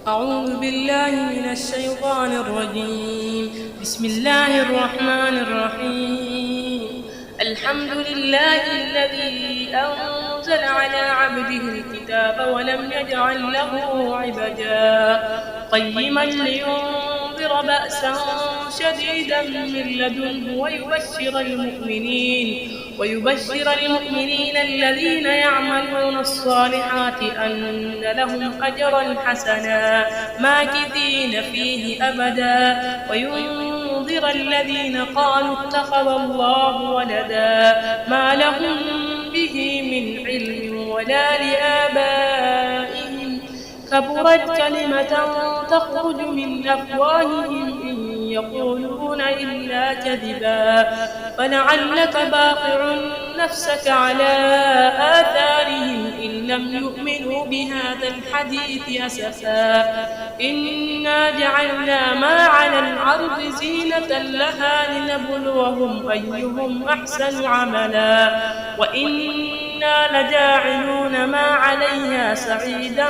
أعوذ بالله من الشيطان الرجيم. بسم الله الرحمن الرحيم. الحمد لله الذي أنزل على عبده الكتاب ولم يجعل له عوجا قيما لينذر بأسا شديدا من لدنه ويبشر المؤمنين الذين يعملون الصالحات أن لهم أجرا حسنا ماكثين فيه أبدا وينذر الذين قالوا اتخذ الله ولدا ما لهم به من علم ولا لآبائهم كبرت كلمة تخرج من أفواههم إن يقولون إلا كذبا فلعلك باقع نفسك على آثارهم إن لم يؤمنوا بهذا الحديث أسفا إنا جعلنا ما على الأرض زينة لها لنبلوهم أيهم أحسن عملا وإنا لجاعلون ما عليها سعيدا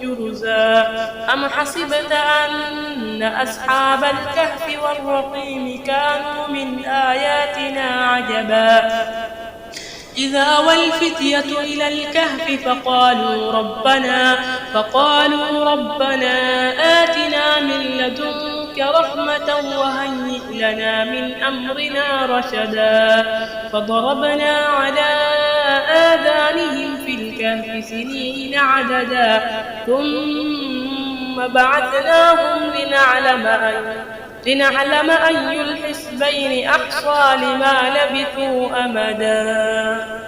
جرزا أم حسبت أن أصحاب الكهف والرقيم كانوا من آياتنا عجبا إذا والفتية إلى الكهف فقالوا ربنا آتنا من لدنك رحمة وهيئ لنا من أمرنا رشدا فضربنا على آذانهم في الكهف سنين عددا ثم بعثناهم لنعلم أي الحزبين أحصى لما لبثوا أمدا.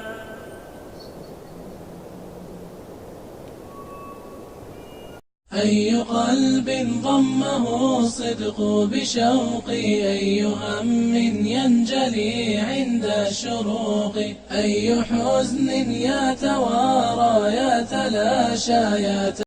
أي قلب ضمه الصدق بشوقي أي هم ينجلي عند الشروق أي حزن يتوارى يتلاشى